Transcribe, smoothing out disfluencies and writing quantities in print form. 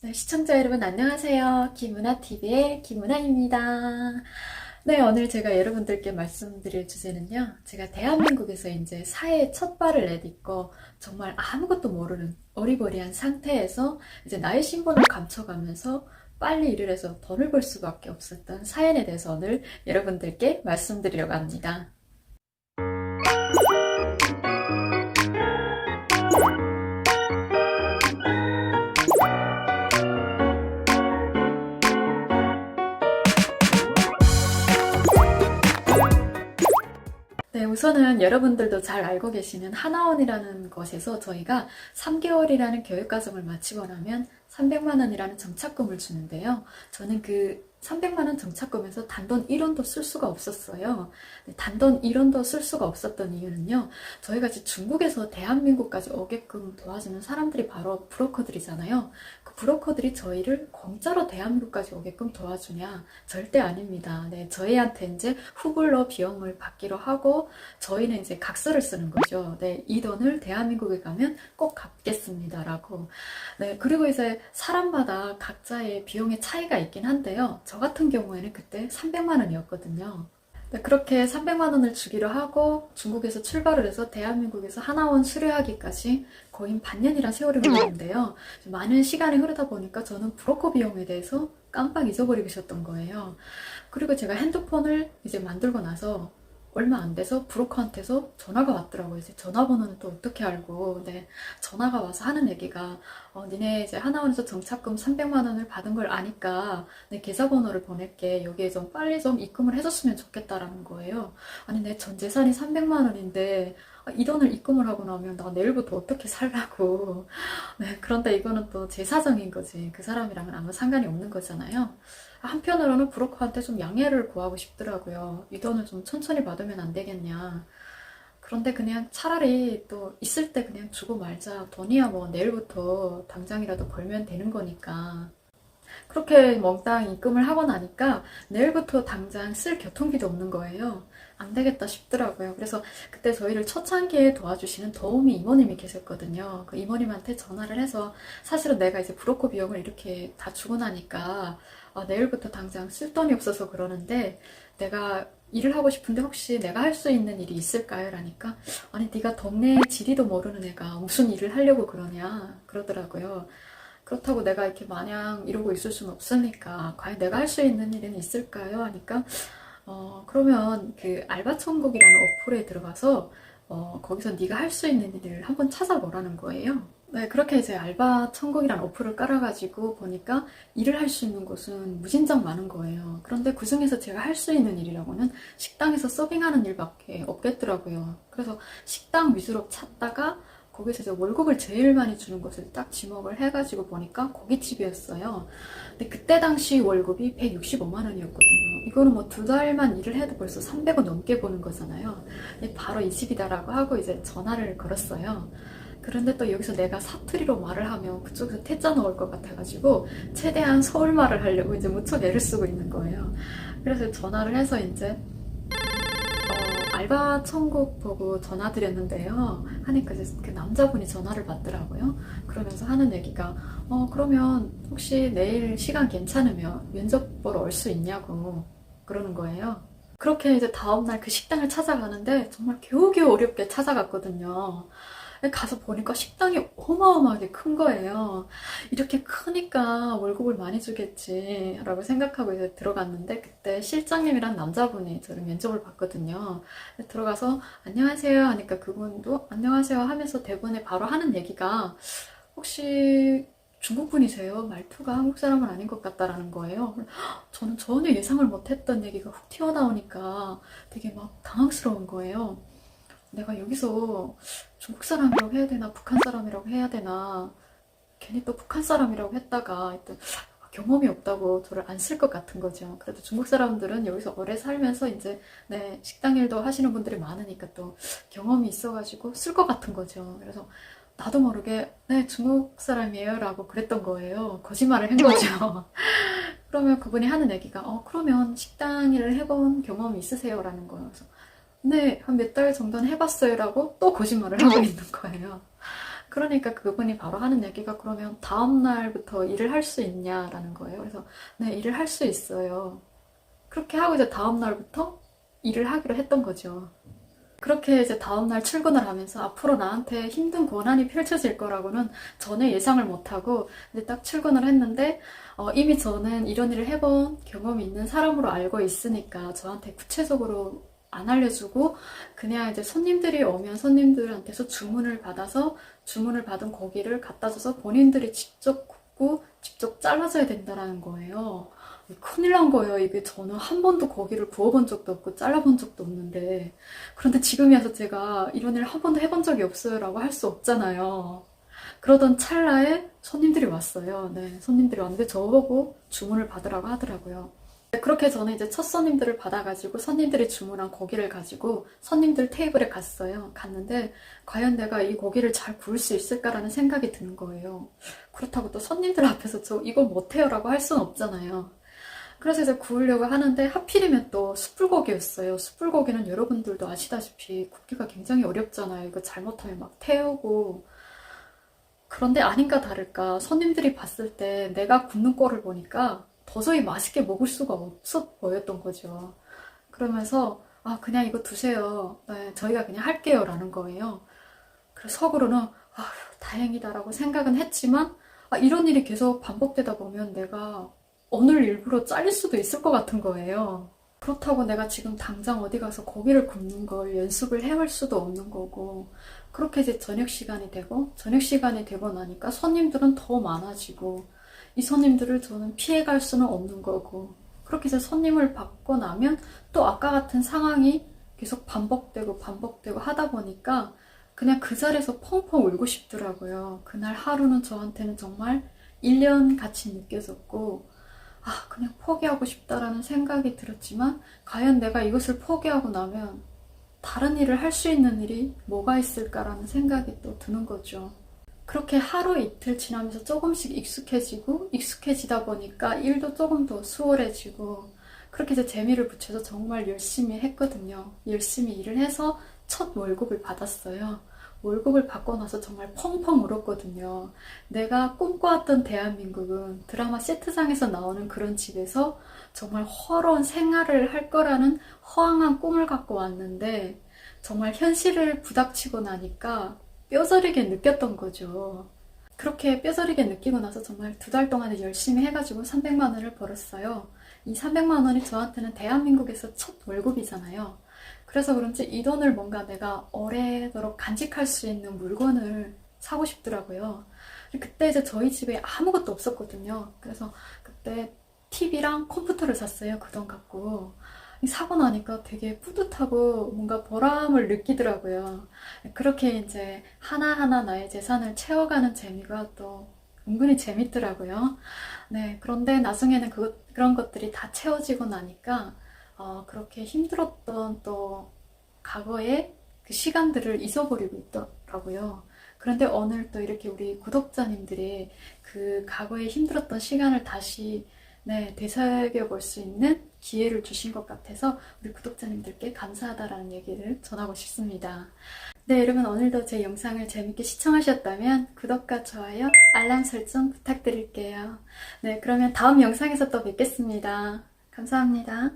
네, 시청자 여러분 안녕하세요. 김은아TV의 김은아입니다. 네, 오늘 제가 여러분들께 말씀드릴 주제는요. 제가 대한민국에서 이제 사회에 첫 발을 내딛고 정말 아무것도 모르는 어리버리한 상태에서 이제 나의 신분을 감춰가면서 빨리 일을 해서 돈을 벌 수밖에 없었던 사연에 대해서 오늘 여러분들께 말씀드리려고 합니다. 네, 우선은 여러분들도 잘 알고 계시는 하나원이라는 것에서 저희가 3개월이라는 교육과정을 마치고 나면 300만 원이라는 정착금을 주는데요. 저는 그 300만 원 정착금에서 단돈 1원도 쓸 수가 없었어요. 단돈 1원도 쓸 수가 없었던 이유는요. 저희가 이제 중국에서 대한민국까지 오게끔 도와주는 사람들이 바로 브로커들이잖아요. 그 브로커들이 저희를 공짜로 대한민국까지 오게끔 도와주냐? 절대 아닙니다. 네, 저희한테 이제 후불로 비용을 받기로 하고 저희는 이제 각서를 쓰는 거죠. 네, 이 돈을 대한민국에 가면 꼭 갚겠습니다라고. 네, 그리고 이제 사람마다 각자의 비용의 차이가 있긴 한데요. 저 같은 경우에는 그때 300만 원이었거든요. 네, 그렇게 300만 원을 주기로 하고 중국에서 출발을 해서 대한민국에서 하나원 수료하기까지 거의 반년이란 세월이 흘렀는데요. 많은 시간이 흐르다 보니까 저는 브로커 비용에 대해서 깜빡 잊어버리고 있었던 거예요. 그리고 제가 핸드폰을 이제 만들고 나서 얼마 안 돼서 브로커한테서 전화가 왔더라고요. 이제 전화번호는 또 어떻게 알고, 네, 전화가 와서 하는 얘기가, 니네 이제 하나원에서 정착금 300만 원을 받은 걸 아니까 내 계좌번호를 보낼게. 여기에 좀 빨리 좀 입금을 해줬으면 좋겠다라는 거예요. 아니, 내 전 재산이 300만 원인데, 이 돈을 입금을 하고 나면 나 내일부터 어떻게 살라고. 네, 그런데 이거는 또 제 사정인 거지. 그 사람이랑은 아무 상관이 없는 거잖아요. 한편으로는 브로커한테 좀 양해를 구하고 싶더라고요. 이 돈을 좀 천천히 받으면 안 되겠냐. 그런데 그냥 차라리 또 있을 때 그냥 주고 말자. 돈이야 뭐 내일부터 당장이라도 벌면 되는 거니까. 그렇게 몽땅 입금을 하고 나니까 내일부터 당장 쓸 교통비도 없는 거예요. 안 되겠다 싶더라고요. 그래서 그때 저희를 초창기에 도와주시는 도우미 이모님이 계셨거든요. 그 이모님한테 전화를 해서 사실은 내가 이제 브로커 비용을 이렇게 다 주고 나니까 내일부터 당장 쓸 돈이 없어서 그러는데 내가 일을 하고 싶은데 혹시 내가 할 수 있는 일이 있을까요? 라니까 아니 네가 동네 지리도 모르는 애가 무슨 일을 하려고 그러냐 그러더라고요. 그렇다고 내가 이렇게 마냥 이러고 있을 수는 없으니까 과연 내가 할 수 있는 일은 있을까요? 하니까 그러면 그 알바천국이라는 어플에 들어가서 거기서 네가 할 수 있는 일을 한번 찾아보라는 거예요. 네, 그렇게 이제 알바천국이라는 어플을 깔아가지고 보니까 일을 할 수 있는 곳은 무진장 많은 거예요. 그런데 그 중에서 제가 할 수 있는 일이라고는 식당에서 서빙하는 일밖에 없겠더라고요. 그래서 식당 위주로 찾다가 거기서 이제 월급을 제일 많이 주는 곳을 딱 지목을 해가지고 보니까 고깃집이었어요. 근데 그때 당시 월급이 165만 원이었거든요. 이거는 뭐 두 달만 일을 해도 벌써 300원 넘게 버는 거잖아요. 바로 이 집이다라고 하고 이제 전화를 걸었어요. 그런데 또 여기서 내가 사투리로 말을 하면 그쪽에서 태자 넣을 것 같아가지고 최대한 서울말을 하려고 이제 무척 애를 쓰고 있는 거예요. 그래서 전화를 해서 이제 알바 천국 보고 전화드렸는데요. 하니까 이제 그 남자분이 전화를 받더라고요. 그러면서 하는 얘기가, 그러면 혹시 내일 시간 괜찮으면 면접 보러 올 수 있냐고 그러는 거예요. 그렇게 이제 다음날 그 식당을 찾아가는데 정말 겨우겨우 어렵게 찾아갔거든요. 가서 보니까 식당이 어마어마하게 큰 거예요. 이렇게 크니까 월급을 많이 주겠지 라고 생각하고 이제 들어갔는데 그때 실장님이란 남자분이 저를 면접을 봤거든요. 들어가서 안녕하세요 하니까 그분도 안녕하세요 하면서 대본에 바로 하는 얘기가 혹시 중국 분이세요? 말투가 한국 사람은 아닌 것 같다라는 거예요. 저는 전혀 예상을 못했던 얘기가 훅 튀어나오니까 되게 막 당황스러운 거예요. 내가 여기서 중국 사람이라고 해야 되나, 북한 사람이라고 해야 되나, 괜히 또 북한 사람이라고 했다가, 일단 경험이 없다고 저를 안 쓸 것 같은 거죠. 그래도 중국 사람들은 여기서 오래 살면서 이제, 네, 식당 일도 하시는 분들이 많으니까 또 경험이 있어가지고 쓸 것 같은 거죠. 그래서 나도 모르게, 네, 중국 사람이에요. 라고 그랬던 거예요. 거짓말을 한 거죠. 그러면 그분이 하는 얘기가, 그러면 식당 일을 해본 경험이 있으세요? 라는 거예요. 그래서 네, 한 몇 달 정도는 해봤어요 라고 또 거짓말을 하고 있는 거예요. 그러니까 그분이 바로 하는 얘기가 그러면 다음 날부터 일을 할 수 있냐라는 거예요. 그래서 네, 일을 할 수 있어요. 그렇게 하고 이제 다음 날부터 일을 하기로 했던 거죠. 그렇게 이제 다음날 출근을 하면서 앞으로 나한테 힘든 고난이 펼쳐질 거라고는 전혀 예상을 못하고 이제 딱 출근을 했는데 이미 저는 이런 일을 해본 경험이 있는 사람으로 알고 있으니까 저한테 구체적으로 안 알려주고 그냥 이제 손님들이 오면 손님들한테서 주문을 받아서 주문을 받은 고기를 갖다 줘서 본인들이 직접 굽고 직접 잘라줘야 된다는 거예요. 큰일 난 거예요. 이게 저는 한 번도 고기를 구워본 적도 없고 잘라본 적도 없는데 그런데 지금이 와서 제가 이런 일을 한 번도 해본 적이 없어요 라고 할 수 없잖아요. 그러던 찰나에 손님들이 왔어요. 네, 손님들이 왔는데 저보고 주문을 받으라고 하더라고요. 네, 그렇게 저는 이제 첫 손님들을 받아가지고 손님들이 주문한 고기를 가지고 손님들 테이블에 갔어요. 갔는데 과연 내가 이 고기를 잘 구울 수 있을까라는 생각이 드는 거예요. 그렇다고 또 손님들 앞에서 저 이거 못해요 라고 할 수는 없잖아요. 그래서 이제 구우려고 하는데 하필이면 또 숯불고기였어요. 숯불고기는 여러분들도 아시다시피 굽기가 굉장히 어렵잖아요. 이거 잘못하면 막 태우고. 그런데 아닌가 다를까 손님들이 봤을 때 내가 굽는 꼴을 보니까 도저히 맛있게 먹을 수가 없어 보였던 거죠. 그러면서 아 그냥 이거 두세요. 네, 저희가 그냥 할게요 라는 거예요. 그래서 속으로는 아 다행이다라고 생각은 했지만 이런 일이 계속 반복되다 보면 내가 오늘 일부러 잘릴 수도 있을 것 같은 거예요. 그렇다고 내가 지금 당장 어디 가서 고기를 굽는 걸 연습을 해볼 수도 없는 거고 그렇게 이제 저녁 시간이 되고 저녁 시간이 되고 나니까 손님들은 더 많아지고 이 손님들을 저는 피해갈 수는 없는 거고 그렇게 이제 손님을 받고 나면 또 아까 같은 상황이 계속 반복되고 반복되고 하다 보니까 그냥 그 자리에서 펑펑 울고 싶더라고요. 그날 하루는 저한테는 정말 1년 같이 느껴졌고 그냥 포기하고 싶다라는 생각이 들었지만 과연 내가 이것을 포기하고 나면 다른 일을 할 수 있는 일이 뭐가 있을까라는 생각이 또 드는 거죠. 그렇게 하루 이틀 지나면서 조금씩 익숙해지다 보니까 일도 조금 더 수월해지고 그렇게 이제 재미를 붙여서 정말 열심히 했거든요. 열심히 일을 해서 첫 월급을 받았어요. 월급을 받고 나서 정말 펑펑 울었거든요. 내가 꿈꿔왔던 대한민국은 드라마 세트장에서 나오는 그런 집에서 정말 허로운 생활을 할 거라는 허황한 꿈을 갖고 왔는데 정말 현실을 부닥치고 나니까 뼈저리게 느꼈던 거죠. 그렇게 뼈저리게 느끼고 나서 정말 2달 동안에 열심히 해가지고 300만 원을 벌었어요. 이 300만 원이 저한테는 대한민국에서 첫 월급이잖아요. 그래서 그런지 이 돈을 뭔가 내가 오래도록 간직할 수 있는 물건을 사고 싶더라고요. 그때 이제 저희 집에 아무것도 없었거든요. 그래서 그때 TV랑 컴퓨터를 샀어요. 그 돈 갖고. 사고 나니까 되게 뿌듯하고 뭔가 보람을 느끼더라고요. 그렇게 이제 하나하나 나의 재산을 채워가는 재미가 또 은근히 재밌더라고요. 네, 그런데 나중에는 그런 것들이 다 채워지고 나니까 그렇게 힘들었던 또 과거의 그 시간들을 잊어버리고 있더라고요. 그런데 오늘 또 이렇게 우리 구독자님들이 그 과거에 힘들었던 시간을 다시 되새겨 볼 수 있는 기회를 주신 것 같아서 우리 구독자님들께 감사하다라는 얘기를 전하고 싶습니다. 네, 여러분 오늘도 제 영상을 재밌게 시청하셨다면 구독과 좋아요, 알람 설정 부탁드릴게요. 네, 그러면 다음 영상에서 또 뵙겠습니다. 감사합니다.